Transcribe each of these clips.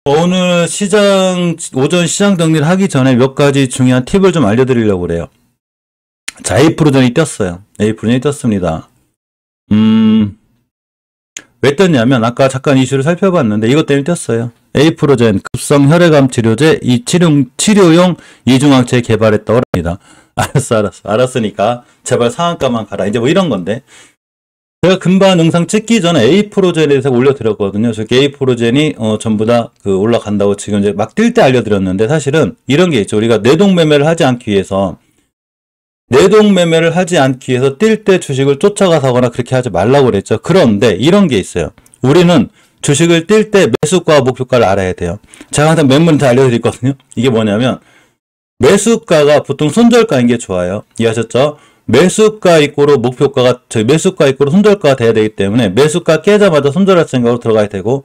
오늘 오전 시장 정리를 하기 전에 몇 가지 중요한 팁을 좀 알려드리려고 그래요. 자, 에이프로전이 떴어요. 에이프로전이 떴습니다. 왜 떴냐면, 아까 잠깐 이슈를 살펴봤는데, 이것 때문에 떴어요. 에이프로젠, 급성 혈액암 치료제, 치료용 이중항체 개발했다고 합니다. 알았으니까, 제발 상한가만 가라. 이제 뭐 이런 건데. 제가 금방 영상 찍기 전에 에이프로젠에 대해서 올려드렸거든요. 저 에이프로젠이 전부 다 올라간다고 지금 이제 막 뛸 때 알려드렸는데, 사실은 이런 게 있죠. 우리가 내동매매를 하지 않기 위해서 뛸 때 주식을 쫓아가서 하거나 그렇게 하지 말라고 그랬죠. 그런데 이런 게 있어요. 우리는 주식을 뛸 때 매수가와 목표가를 알아야 돼요. 제가 항상 맨문에 알려드렸거든요. 이게 뭐냐면, 매수가가 보통 손절가인 게 좋아요. 이해하셨죠? 매수가 이꼬로 목표가가, 매수가 이꼬로 손절가가 돼야 되기 때문에 매수가 깨자마자 손절할 생각으로 들어가야 되고,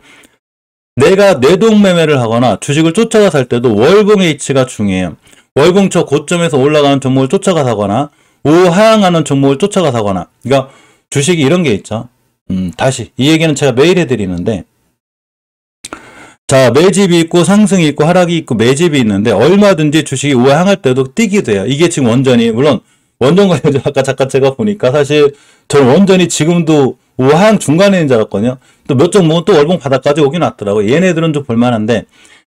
내가 내동매매를 하거나 주식을 쫓아가서 할 때도 월봉의 이치가 중요해요. 월봉 저 고점에서 올라가는 종목을 쫓아가서 하거나, 우하향하는 종목을 쫓아가서 하거나, 그러니까 주식이 이런 게 있죠. 다시 이 얘기는 제가 매일 해드리는데, 자, 매집이 있고 상승이 있고 하락이 있고 매집이 있는데 얼마든지 주식이 우하향할 때도 뛰기도 해요. 이게 지금 원전이, 물론 원전 관련주 아까 잠깐 제가 보니까 사실 저는 원전이 지금도 우하향 중간에 있는 줄 알았거든요. 또 몇 종목은 또 월봉 바닥까지 오긴 왔더라고요. 얘네들은 좀 볼만한데,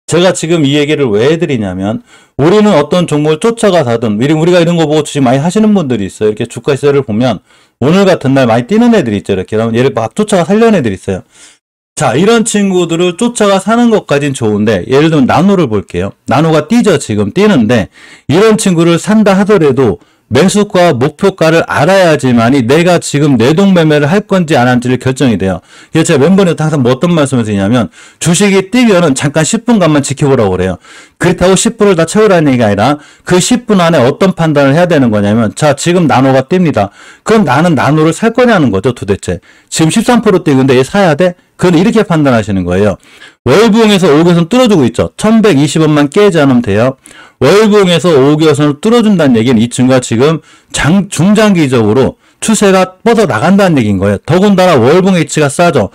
제가 지금 이 얘기를 왜 해드리냐면, 우리는 어떤 종목을 쫓아가서 하든, 우리가 이런 거 보고 주식 많이 하시는 분들이 있어요. 이렇게 주가 시세를 보면 오늘 같은 날 많이 뛰는 애들이 있죠. 이렇게 얘를 막 쫓아가 살려는 애들이 있어요. 자, 이런 친구들을 쫓아가 사는 것까진 좋은데, 예를 들면 나노를 볼게요. 나노가 뛰죠. 지금 뛰는데, 이런 친구를 산다 하더라도 매수가 목표가를 알아야지만이 내가 지금 내동매매를 할 건지 안 할지를 결정이 돼요. 그래서 제가 멤버한테 항상 뭐 어떤 말씀을 드리냐면, 주식이 뛰면은 잠깐 10분간만 지켜보라고 그래요. 그렇다고 10분을 다 채우라는 얘기가 아니라 그 10분 안에 어떤 판단을 해야 되는 거냐면, 자, 지금 나노가 뜁니다. 그럼 나는 나노를 살 거냐는 거죠, 도대체. 지금 13% 뛰는데 얘 사야 돼? 그건 이렇게 판단하시는 거예요. 월봉에서 5개선 뚫어주고 있죠. 1120원만 깨지 않으면 돼요. 월봉에서 5개선을 뚫어준다는 얘기는 이 친구가 지금 중장기적으로 추세가 뻗어나간다는 얘기인 거예요. 더군다나 월봉의 위치가 싸죠.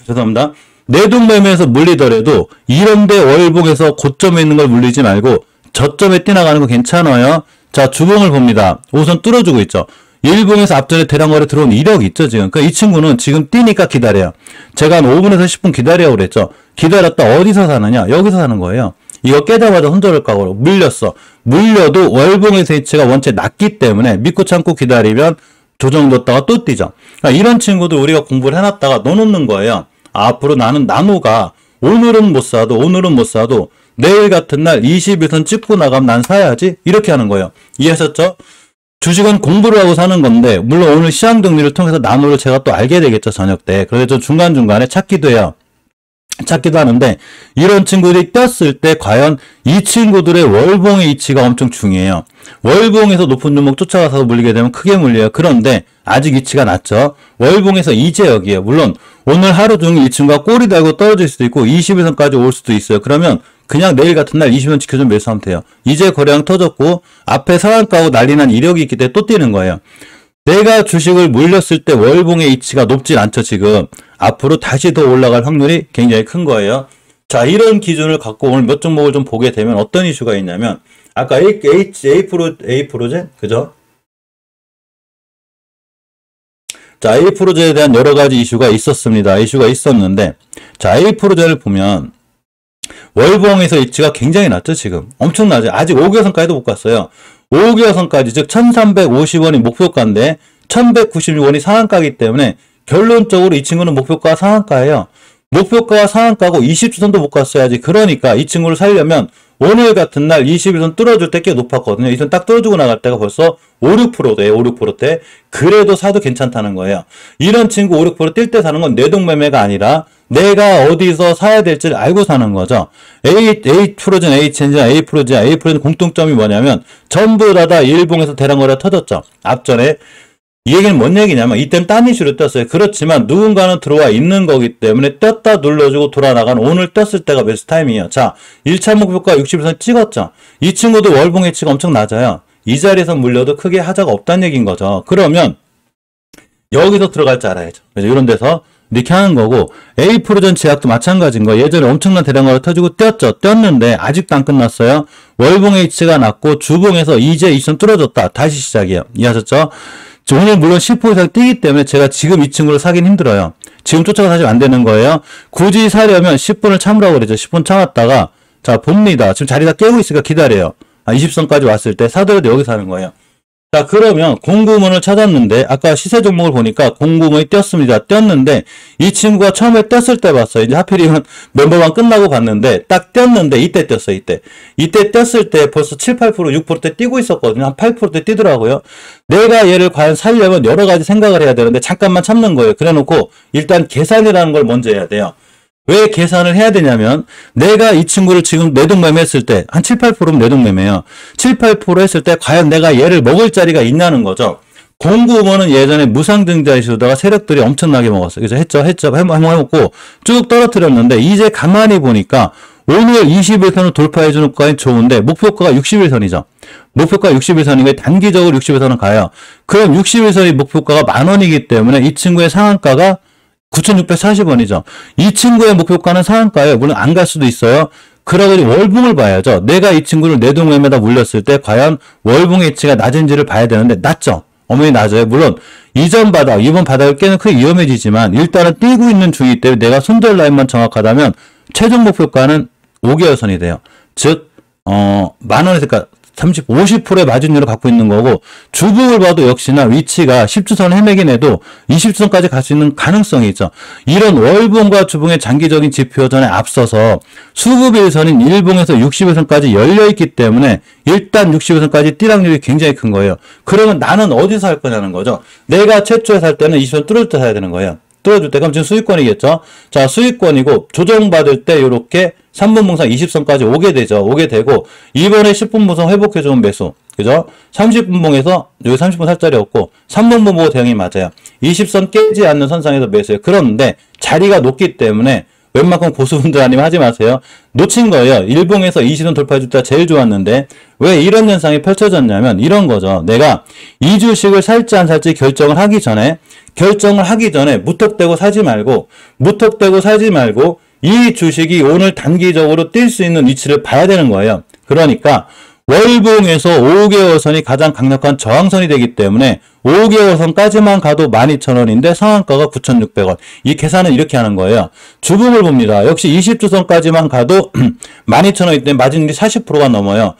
죄송합니다. 내동매매에서 물리더라도 이런데 월봉에서 고점에 있는 걸 물리지 말고 저점에 뛰어나가는 거 괜찮아요. 자, 주봉을 봅니다. 5선 뚫어주고 있죠. 일봉에서 앞전에 대량거래 들어온 이력 있죠, 지금. 그러니까 이 친구는 지금 뛰니까 기다려요. 제가 한 5분에서 10분 기다려고 그랬죠. 기다렸다 어디서 사느냐? 여기서 사는 거예요. 이거 깨자마자 손절을 까고 물렸어. 물려도 월봉의 위치가 원체 낮기 때문에 믿고 참고 기다리면 조정뒀다가 또 뛰죠. 그러니까 이런 친구들 우리가 공부를 해놨다가 넣어놓는 거예요. 앞으로 나는 나노가 오늘은 못 사도 내일 같은 날 21선 찍고 나가면 난 사야지. 이렇게 하는 거예요. 이해하셨죠? 주식은 공부를 하고 사는 건데, 물론 오늘 시장 정리를 통해서 나노를 제가 또 알게 되겠죠, 저녁 때. 그래서 저 중간중간에 찾기도 해요. 찾기도 하는데, 이런 친구들이 떴을 때 과연 이 친구들의 월봉의 위치가 엄청 중요해요. 월봉에서 높은 종목 쫓아가서 물리게 되면 크게 물려요. 그런데 아직 위치가 낮죠. 월봉에서 이제 여기에요. 물론 오늘 하루 종일 이 친구가 꼬리 달고 떨어질 수도 있고 21선까지 올 수도 있어요. 그러면 그냥 내일 같은 날 20원 지켜주면 매수하면 돼요. 이제 거래량 터졌고 앞에 상한가고 난리난 이력이 있기 때문에 또 뛰는 거예요. 내가 주식을 물렸을 때 월봉의 위치가 높진 않죠, 지금. 앞으로 다시 더 올라갈 확률이 굉장히 큰 거예요. 자, 이런 기준을 갖고 오늘 몇 종목을 좀 보게 되면 어떤 이슈가 있냐면, 아까 에이프로젠? 그죠? 자, 에이프로젠에 대한 여러 가지 이슈가 있었는데, 자, 에이프로젠을 보면, 월봉에서 위치가 굉장히 낮죠, 지금. 엄청나죠. 아직 5개선까지도 못 갔어요. 5개선까지, 즉 1350원이 목표가인데 1196원이 상한가이기 때문에 결론적으로 이 친구는 목표가 상한가예요. 목표가가 상한가고 20주선도 못 갔어야지. 그러니까 이 친구를 살려면 오늘 같은 날 21선 뚫어줄 때 꽤 높았거든요. 이 선 딱 뚫어주고 나갈 때가 벌써 5, 6%대요. 5, 6%대. 그래도 사도 괜찮다는 거예요. 이런 친구 5, 6% 뛸 때 사는 건 내동매매가 아니라 내가 어디서 사야 될지를 알고 사는 거죠. 에이프로젠, 에이프로젠 공통점이 뭐냐면 전부 다 일봉에서 대량거래가 터졌죠. 앞전에. 이 얘기는 뭔 얘기냐면 이때는 딴 이슈로 떴어요. 그렇지만 누군가는 들어와 있는 거기 때문에 떴다 눌러주고 돌아나간 오늘 떴을 때가 매수 타이밍이에요. 자, 1차 목표가 60선 찍었죠. 이 친구도 월봉 해치가 엄청 낮아요. 이 자리에서 물려도 크게 하자가 없다는 얘기인 거죠. 그러면 여기서 들어갈 줄 알아야죠. 그래서 이런 데서 이렇게 하는 거고, A 프로전 제약도 마찬가지인 거예요. 예전에 엄청난 대량으로 터지고 뛰었죠. 뛰었는데 아직도 안 끝났어요. 월봉 H가 났고 주봉에서 이제 20선 뚫어졌다. 다시 시작이에요. 이해하셨죠? 오늘 물론 10% 이상 뛰기 때문에 제가 지금 이 친구를 사긴 힘들어요. 지금 쫓아가 사시면 안 되는 거예요. 굳이 사려면 10분을 참으라고 그러죠. 10분 참았다가 자 봅니다. 지금 자리 다 깨고 있으니까 기다려요. 20선까지 왔을 때 사더라도 여기 사는 거예요. 자 그러면 공구문을 찾았는데 아까 시세 종목을 보니까 공구문이 뛰었습니다. 뛰었는데 이 친구가 처음에 뛰었을 때 봤어요. 이제 하필이면 멤버만 끝나고 봤는데 딱 뛰었는데 이때 뛰었어요. 이때 뛰었을 때 벌써 7, 8%, 6%대 뛰고 있었거든요. 한 8%대 뛰더라고요. 내가 얘를 과연 살려면 여러 가지 생각을 해야 되는데 잠깐만 참는 거예요. 그래 놓고 일단 계산이라는 걸 먼저 해야 돼요. 왜 계산을 해야 되냐면 내가 이 친구를 지금 내동매매 했을 때 한 7, 8%면 내동매매예요. 7, 8% 했을 때 과연 내가 얘를 먹을 자리가 있냐는 거죠. 공구먼은 예전에 무상증자이시다가 세력들이 엄청나게 먹었어요. 그래서 했죠. 해먹고 쭉 떨어뜨렸는데 이제 가만히 보니까 오늘 21선을 돌파해주는 것까지 좋은데 목표가가 61선이죠. 목표가 61선이고 단기적으로 61선은 가요. 그럼 61선이 목표가가 10,000원이기 때문에 이 친구의 상한가가 9,640원이죠. 이 친구의 목표가는 상한가예요. 물론 안 갈 수도 있어요. 그러고 월봉을 봐야죠. 내가 이 친구를 내동매매다 물렸을 때 과연 월봉 H가 낮은지를 봐야 되는데 낮죠. 어머니 낮아요. 물론 이전 바닥, 이번 바닥을 깨는 크게 위험해지지만 일단은 뛰고 있는 중이기 때문에 내가 손절 라인만 정확하다면 최종 목표가는 5개월 선이 돼요. 즉 10,000원에서 그러니까 50%의 마진율을 갖고 있는 거고 주봉을 봐도 역시나 위치가 10주선 헤매긴 해도 20주선까지 갈 수 있는 가능성이 있죠. 이런 월봉과 주봉의 장기적인 지표전에 앞서서 수급일선인 일봉에서 60일선까지 열려있기 때문에 일단 60일선까지 뛸 확률이 굉장히 큰 거예요. 그러면 나는 어디서 살 거냐는 거죠. 내가 최초에 살 때는 20선 뚫을 때 사야 되는 거예요. 뚫어줄 때 그럼 지금 수익권이겠죠. 자 수익권이고 조정받을 때 이렇게 3분 봉상 20선까지 오게 되죠. 오게 되고 이번에 10분 봉상 회복해주는 매수. 그죠? 30분 봉에서 여기 30분 살짜리였고 3분 봉 보고 대응이 맞아요. 20선 깨지 않는 선상에서 매수해요. 그런데 자리가 높기 때문에 웬만큼 고수분들 아니면 하지 마세요. 놓친 거예요. 일봉에서 20선 돌파해줄 때가 제일 좋았는데 왜 이런 현상이 펼쳐졌냐면 이런 거죠. 내가 이 주식을 살지 안 살지 결정을 하기 전에 무턱대고 사지 말고 이 주식이 오늘 단기적으로 뛸 수 있는 위치를 봐야 되는 거예요. 그러니까 월봉에서 5개월 선이 가장 강력한 저항선이 되기 때문에 5개월 선까지만 가도 12,000원인데 상한가가 9,600원. 이 계산은 이렇게 하는 거예요. 주봉을 봅니다. 역시 20주선까지만 가도 12,000원이기 때문에 마진율이 40%가 넘어요.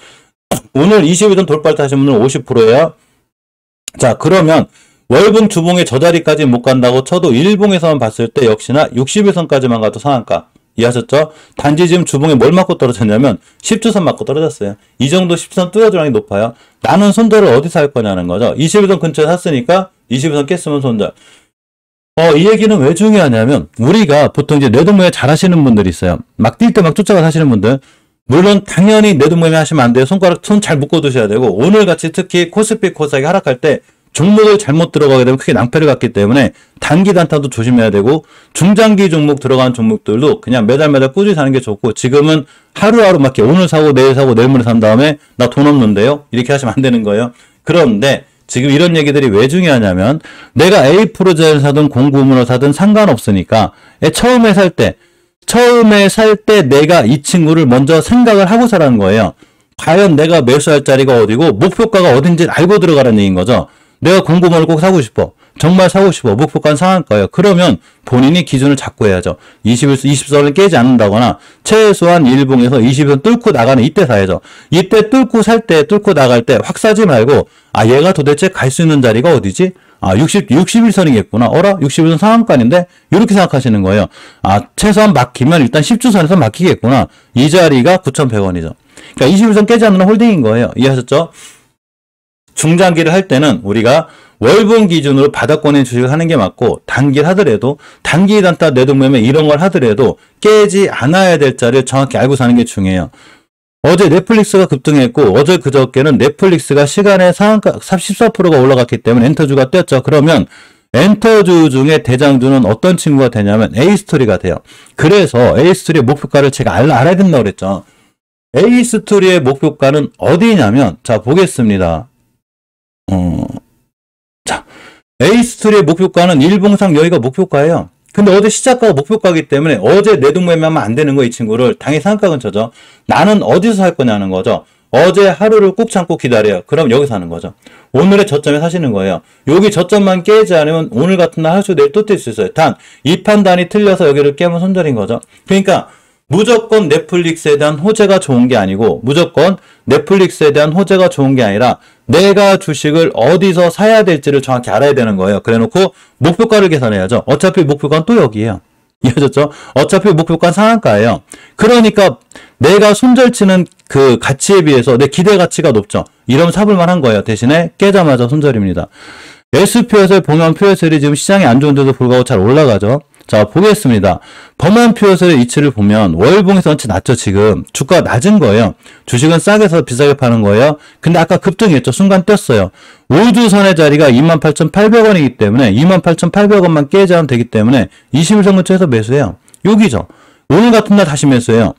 오늘 21선 돌파를 하신 분은 50%예요. 자 그러면 월봉 주봉의 저 자리까지 못 간다고 쳐도 일봉에서만 봤을 때 역시나 61선까지만 가도 상한가. 이해하셨죠? 단지 지금 주봉에 뭘 맞고 떨어졌냐면 10주선 맞고 떨어졌어요. 이 정도 10선 뚫어줄 확률이 높아요. 나는 손절을 어디서 할 거냐는 거죠. 21선 근처에 샀으니까 21선 깼으면 손절. 이 얘기는 왜 중요하냐면 우리가 보통 이제 내동매매 잘 하시는 분들이 있어요. 막 뛸 때 막 쫓아가 사시는 분들. 물론 당연히 내동매매 하시면 안 돼요. 손 잘 묶어 두셔야 되고 오늘같이 특히 코스피 코스닥이 하락할 때 종목을 잘못 들어가게 되면 크게 낭패를 갖기 때문에 단기 단타도 조심해야 되고 중장기 종목 들어간 종목들도 그냥 매달 꾸준히 사는 게 좋고 지금은 하루하루 맞게 오늘 사고 내일 모레 산 다음에 나 돈 없는데요? 이렇게 하시면 안 되는 거예요. 그런데 지금 이런 얘기들이 왜 중요하냐면 내가 A 프로제를 사든 공구문을 사든 상관없으니까 처음에 살 때 내가 이 친구를 먼저 생각을 하고 사라는 거예요. 과연 내가 매수할 자리가 어디고 목표가가 어딘지 알고 들어가라는 얘기인 거죠. 내가 공구문을 꼭 사고 싶어. 정말 사고 싶어. 목표가는 상한가예요. 그러면 본인이 기준을 잡고 해야죠. 20선을 깨지 않는다거나 최소한 일봉에서 20선 뚫고 나가는 이때 사야죠. 이때 뚫고 나갈 때 확 사지 말고 얘가 도대체 갈 수 있는 자리가 어디지? 61선이겠구나. 61선 상한가인데 이렇게 생각하시는 거예요. 최소한 막히면 일단 10주선에서 막히겠구나. 이 자리가 9,100원이죠. 그러니까 21선 깨지 않는 홀딩인 거예요. 이해하셨죠? 중장기를 할 때는 우리가 월봉 기준으로 바닥권의 주식을 하는 게 맞고 단기를 하더라도 단기 단타 내동매매 이런 걸 하더라도 깨지 않아야 될 자리를 정확히 알고 사는 게 중요해요. 어제 넷플릭스가 급등했고 어제 그저께는 넷플릭스가 시간에 상한가 14%가 올라갔기 때문에 엔터주가 뛰었죠. 그러면 엔터주 중에 대장주는 어떤 친구가 되냐면 A스토리가 돼요. 그래서 A스토리의 목표가를 제가 알아야 된다고 그랬죠. A스토리의 목표가는 어디냐면 자 보겠습니다. 자, A스토리의 목표가는 일봉상 여기가 목표가예요. 근데 어제 시작가가 목표가이기 때문에 어제 내동매매하면 안 되는 거 이 친구를 당연히 상한가 근처죠. 나는 어디서 살 거냐는 거죠. 어제 하루를 꾹 참고 기다려요. 그럼 여기서 하는 거죠. 오늘의 저점에 사시는 거예요. 여기 저점만 깨지 않으면 오늘 같은 날 하루 내일 또 뛸 수 있어요. 단 이 판단이 틀려서 여기를 깨면 손절인 거죠. 그러니까 무조건 넷플릭스에 대한 호재가 좋은 게 아니고 무조건 넷플릭스에 대한 호재가 좋은 게 아니라 내가 주식을 어디서 사야 될지를 정확히 알아야 되는 거예요. 그래놓고 목표가를 계산해야죠. 어차피 목표가는 또 여기에요. 이해하셨죠? 어차피 목표가는 상한가예요. 그러니까 내가 손절치는 그 가치에 비해서 내 기대 가치가 높죠. 이러면 사볼만 한 거예요. 대신에 깨자마자 손절입니다. SPS를 보면 PSL이 지금 시장이 안 좋은데도 불구하고 잘 올라가죠. 자, 보겠습니다. 범한 PSL의 이치를 보면 월봉에서 전체 낮죠, 지금. 주가가 낮은 거예요. 주식은 싸게 사서 비싸게 파는 거예요. 근데 아까 급등했죠. 순간 떴어요. 우주선의 자리가 28,800원이기 때문에 28,800원만 깨지 않으면 되기 때문에 21선 근처에서 매수해요. 여기죠. 오늘 같은 날 다시 매수해요.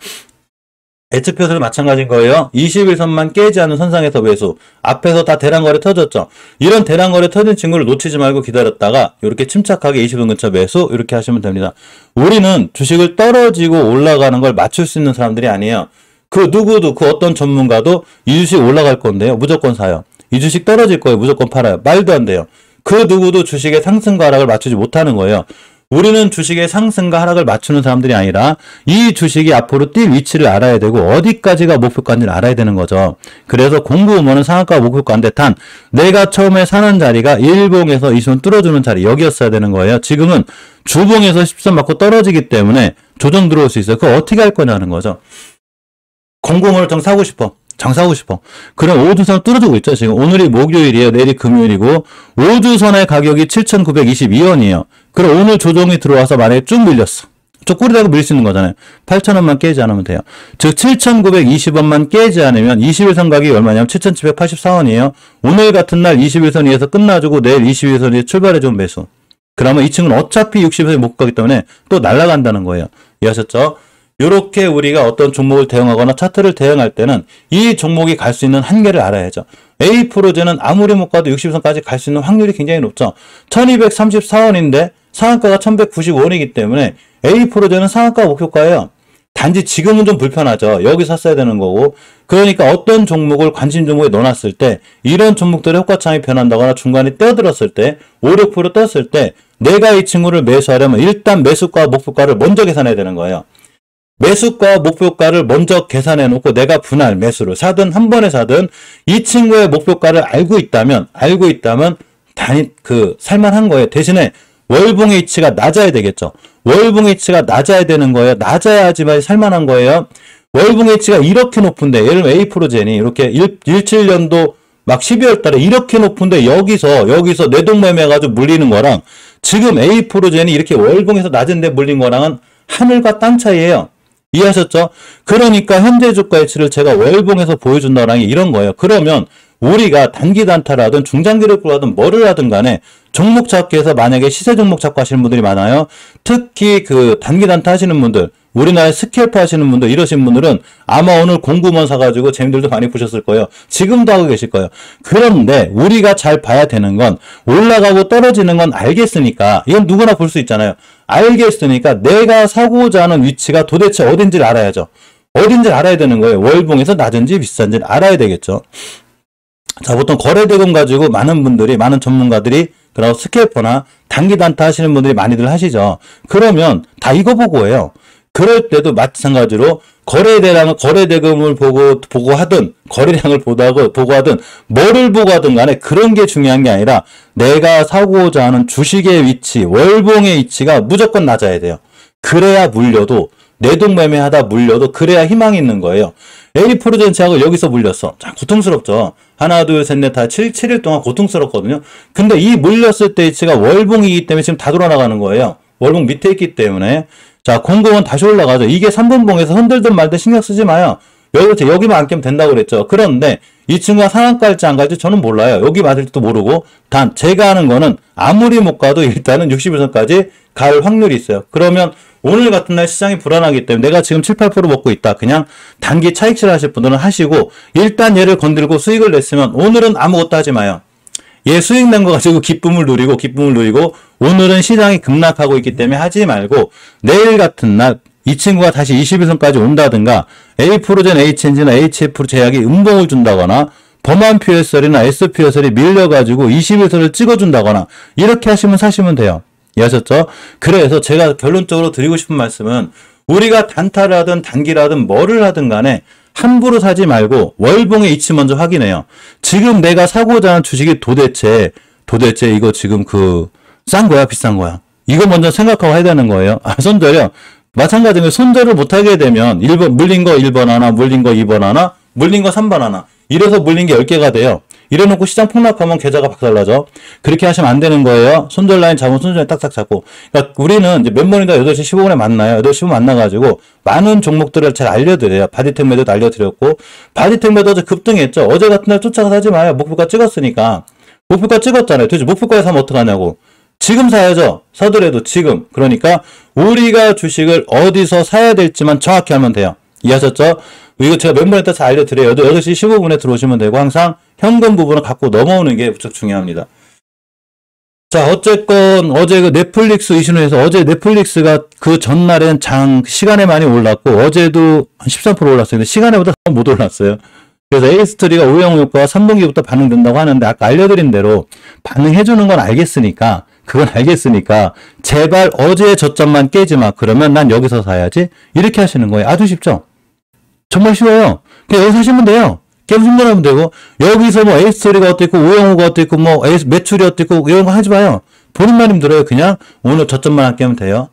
HPS도 마찬가지인 거예요. 21선만 깨지 않는 선상에서 매수. 앞에서 다 대량거래 터졌죠. 이런 대량거래 터진 친구를 놓치지 말고 기다렸다가 이렇게 침착하게 20선 근처 매수 이렇게 하시면 됩니다. 우리는 주식을 떨어지고 올라가는 걸 맞출 수 있는 사람들이 아니에요. 그 누구도 그 어떤 전문가도 이 주식 올라갈 건데요. 무조건 사요. 이 주식 떨어질 거예요. 무조건 팔아요. 말도 안 돼요. 그 누구도 주식의 상승과 하락을 맞추지 못하는 거예요. 우리는 주식의 상승과 하락을 맞추는 사람들이 아니라 이 주식이 앞으로 뛸 위치를 알아야 되고 어디까지가 목표가인지를 알아야 되는 거죠. 그래서 공부하면은 상한가가 목표가인데 단 내가 처음에 사는 자리가 일봉에서 이 손 뚫어주는 자리 여기였어야 되는 거예요. 지금은 주봉에서 10선 맞고 떨어지기 때문에 조정 들어올 수 있어요. 그거 어떻게 할 거냐는 거죠. 공공을 정 사고 싶어. 장사하고 싶어. 그럼 오주선 뚫어주고 있죠. 지금 오늘이 목요일이에요. 내일이 금요일이고 오주선의 가격이 7,922원이에요. 그럼 오늘 조정이 들어와서 만약에 쭉 밀렸어. 저 꼬리다가 밀 수 있는 거잖아요. 8,000원만 깨지 않으면 돼요. 즉 7,920원만 깨지 않으면 21선 가격이 얼마냐면 7,784원이에요. 오늘 같은 날 21선 위에서 끝나주고 내일 21선 위에 출발해준 매수. 그러면 이 친구는 어차피 60선이 못 가기 때문에 또 날아간다는 거예요. 이해하셨죠? 이렇게 우리가 어떤 종목을 대응하거나 차트를 대응할 때는 이 종목이 갈 수 있는 한계를 알아야죠. A프로제는 아무리 못 가도 60선까지 갈 수 있는 확률이 굉장히 높죠. 1234원인데 상한가가 1195원이기 때문에 A프로제는 상한가 목표가예요. 단지 지금은 좀 불편하죠. 여기 샀어야 되는 거고. 그러니까 어떤 종목을 관심 종목에 넣어놨을 때 이런 종목들의 효과창이 변한다거나 중간에 떼어들었을 때 5, 6% 떴을 때 내가 이 친구를 매수하려면 일단 매수가 목표가를 먼저 계산해야 되는 거예요. 매수가 목표가를 먼저 계산해 놓고 내가 분할 매수를 사든 한 번에 사든 이 친구의 목표가를 알고 있다면 살만한 거예요. 대신에 월봉의 이치가 낮아야 되겠죠. 월봉의 이치가 낮아야 되는 거예요. 낮아야지만 살만한 거예요. 월봉의 이치가 이렇게 높은데 예를 들면 A프로젠이 이렇게 17년도 막 12월 달에 이렇게 높은데 여기서 내동매매 해가지고 물리는 거랑 지금 A프로젠이 이렇게 월봉에서 낮은데 물린 거랑은 하늘과 땅 차이예요. 이해하셨죠? 그러니까 현재 주가 이치를 제가 월봉에서 보여준다라는 게 이런 거예요. 그러면 우리가 단기 단타라든 중장기를 하든 뭐를 하든 간에 종목 찾기에서 만약에 시세 종목 찾고 하시는 분들이 많아요. 특히 그 단기 단타 하시는 분들, 우리나라에 스캘프 하시는 분들 이러신 분들은 아마 오늘 공구먼 사가지고 재미들도 많이 보셨을 거예요. 지금도 하고 계실 거예요. 그런데 우리가 잘 봐야 되는 건 올라가고 떨어지는 건 알겠으니까 이건 누구나 볼 수 있잖아요. 알겠으니까 내가 사고자 하는 위치가 도대체 어딘지를 알아야죠. 어딘지를 알아야 되는 거예요. 월봉에서 낮은지 비싼지를 알아야 되겠죠. 자, 보통 거래대금 가지고 많은 전문가들이 그리고 스캘퍼나 단기 단타 하시는 분들이 많이들 하시죠. 그러면 다 이거 보고 해요. 그럴 때도 마찬가지로 거래대금을 보고 하든 거래량을 보고 하든 뭐를 보고 하든 간에 그런 게 중요한 게 아니라 내가 사고자 하는 주식의 위치, 월봉의 위치가 무조건 낮아야 돼요. 그래야 물려도 내동매매하다 물려도 그래야 희망이 있는 거예요. A프로젠츠하고 여기서 물렸어. 자, 고통스럽죠. 하나, 둘, 셋, 넷, 다 7일 동안 고통스럽거든요. 근데 이 물렸을 때 위치가 월봉이기 때문에 지금 다 돌아나가는 거예요. 월봉 밑에 있기 때문에. 자, 공공은 다시 올라가죠. 이게 3분봉에서 흔들든 말든 신경 쓰지 마요. 여기만 안 깨면 된다고 그랬죠. 그런데 이 친구가 상한가 할지 안 갈지 저는 몰라요. 여기 맞을지도 모르고. 단 제가 하는 거는 아무리 못 가도 일단은 61선까지 갈 확률이 있어요. 그러면 오늘 같은 날 시장이 불안하기 때문에 내가 지금 7, 8% 먹고 있다. 그냥 단기 차익실 하실 분들은 하시고 일단 얘를 건들고 수익을 냈으면 오늘은 아무것도 하지 마요. 얘 수익 낸 거 가지고 기쁨을 누리고 오늘은 시장이 급락하고 있기 때문에 하지 말고 내일 같은 날 이 친구가 다시 21선까지 온다든가 A-프로젠 H엔진이나 HF 제약이 음봉을 준다거나 범한 PSL이나 SPSL이 밀려가지고 21선을 찍어준다거나 이렇게 하시면 사시면 돼요. 이해하셨죠? 그래서 제가 결론적으로 드리고 싶은 말씀은 우리가 단타를 하든 단기라든 뭐를 하든 간에 함부로 사지 말고 월봉의 이치 먼저 확인해요. 지금 내가 사고자 하는 주식이 도대체 이거 지금 싼 거야 비싼 거야? 이거 먼저 생각하고 해야 되는 거예요. 손절이요. 마찬가지로 손절을 못하게 되면 1번 물린 거 1번 하나, 물린 거 2번 하나, 물린 거 3번 하나. 이래서 물린 게 10개가 돼요. 이래놓고 시장 폭락하면 계좌가 박살나죠. 그렇게 하시면 안 되는 거예요. 손절 라인 잡으면 손절 라인 딱딱 잡고. 그러니까 우리는 이제 몇 번이다 8시 15분에 만나요. 8시 15분 만나가지고 많은 종목들을 잘 알려드려요. 바디텍 매도도 알려드렸고. 바디텍 매도 어제 급등했죠. 어제 같은 날 쫓아가서 하지 마요. 목표가 찍었으니까. 목표가 찍었잖아요. 도대체 목표가에 사면 어떡하냐고. 지금 사야죠. 사더라도 지금. 그러니까 우리가 주식을 어디서 사야 될지만 정확히 하면 돼요. 이해하셨죠? 이거 제가 몇 번에 잘 알려드려요. 8시 15분에 들어오시면 되고 항상 현금 부분을 갖고 넘어오는 게 무척 중요합니다. 자, 어쨌건 어제 넷플릭스 이슈에서 어제 넷플릭스가 그 전날엔 시간에 많이 올랐고 어제도 한 13% 올랐어요. 근데 시간에보다 못 올랐어요. 그래서 에이스트리가 오형 효과가 3분기부터 반응된다고 하는데 아까 알려드린 대로 반응해주는 건 알겠으니까 제발 어제의 저점만 깨지 마. 그러면 난 여기서 사야지. 이렇게 하시는 거예요. 아주 쉽죠? 정말 쉬워요. 그냥 여기 사시면 돼요. 게임 충전하면 되고 여기서 뭐 에이스토리가 어땠고 오영호가 어땠고 뭐 매출이 어땠고 이런 거 하지 마요. 본인만 힘들어요. 그냥 오늘 저점만 안 깨면 돼요.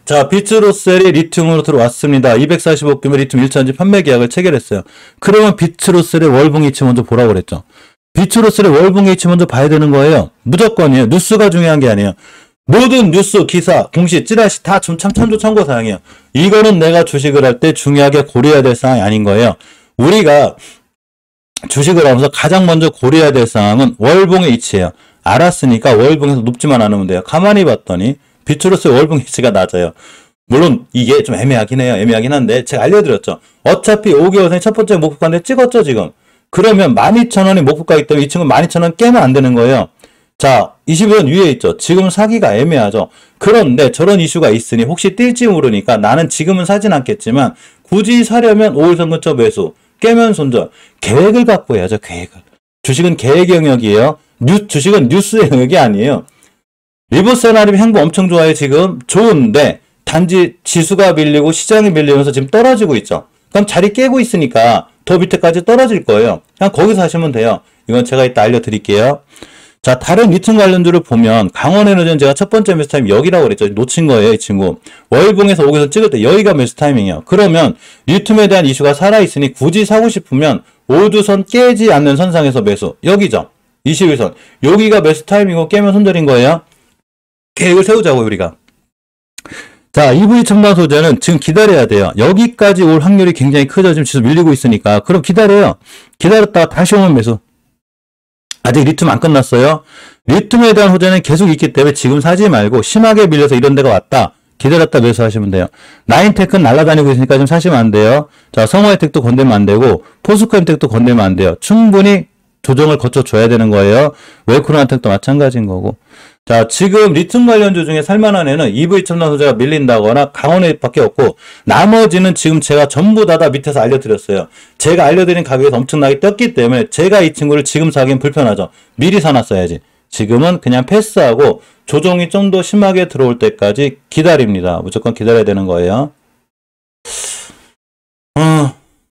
자, 비츠로셀이 리튬으로 들어왔습니다. 245개면 리튬 1차전지 판매 계약을 체결했어요. 그러면 비츠로셀의 월봉 이치 먼저 보라고 그랬죠. 비츠로셀의 월봉 이치 먼저 봐야 되는 거예요. 무조건이에요. 뉴스가 중요한 게 아니에요. 모든 뉴스, 기사, 공시, 찌라시 다 참조 참고 사항이에요. 이거는 내가 주식을 할 때 중요하게 고려해야 될 사항이 아닌 거예요. 우리가 주식을 하면서 가장 먼저 고려해야 될 사항은 월봉의 이치예요. 알았으니까 월봉에서 높지만 않으면 돼요. 가만히 봤더니 비츠로셀 월봉 이치가 낮아요. 물론 이게 좀 애매하긴 해요. 애매하긴 한데 제가 알려드렸죠. 어차피 5개월 전에 첫 번째 목표가인데 찍었죠 지금. 그러면 12,000원이 목표가이기 때문에 이 친구는 12,000원 깨면 안 되는 거예요. 자, 21원 위에 있죠. 지금 사기가 애매하죠. 그런데 저런 이슈가 있으니 혹시 뛸지 모르니까 나는 지금은 사진 않겠지만 굳이 사려면 5일선 근처 매수, 깨면 손절. 계획을 갖고 해야죠. 계획을. 주식은 계획 영역이에요. 주식은 뉴스의 영역이 아니에요. 리버스 애나리즘 행보 엄청 좋아요. 지금 좋은데 단지 지수가 밀리고 시장이 밀리면서 지금 떨어지고 있죠. 그럼 자리 깨고 있으니까 더 밑에까지 떨어질 거예요. 그냥 거기서 하시면 돼요. 이건 제가 이따 알려드릴게요. 자, 다른 리튬 관련주를 보면 강원에너지는 제가 첫 번째 매수 타임 여기라고 그랬죠. 놓친 거예요, 이 친구. 월봉에서 오기서 찍을 때 여기가 매수 타이밍이에요. 그러면 리튬에 대한 이슈가 살아있으니 굳이 사고 싶으면 5주선 깨지 않는 선상에서 매수. 여기죠. 21선. 여기가 매수 타이밍이고 깨면 손절인 거예요. 계획을 세우자고요, 우리가. 자, EV 첨단 소재는 지금 기다려야 돼요. 여기까지 올 확률이 굉장히 크죠. 지금 지수 밀리고 있으니까. 그럼 기다려요. 기다렸다가 다시 오면 매수. 아직 리튬 안 끝났어요. 리튬에 대한 호재는 계속 있기 때문에 지금 사지 말고 심하게 밀려서 이런 데가 왔다. 기다렸다 매수하시면 돼요. 나인테크는 날아다니고 있으니까 좀 사시면 안 돼요. 자, 성화혜택도 건들면 안 되고 포스코엠텍도 건들면 안 돼요. 충분히 조정을 거쳐줘야 되는 거예요. 웰크론한텍도 마찬가지인 거고. 자, 지금 리튬 관련주 중에 살만한 애는 EV 첨단 소재가 밀린다거나 강원에 밖에 없고 나머지는 지금 제가 전부 다 밑에서 알려드렸어요. 제가 알려드린 가격에서 엄청나게 떴기 때문에 제가 이 친구를 지금 사기엔 불편하죠. 미리 사놨어야지. 지금은 그냥 패스하고 조정이 좀 더 심하게 들어올 때까지 기다립니다. 무조건 기다려야 되는 거예요.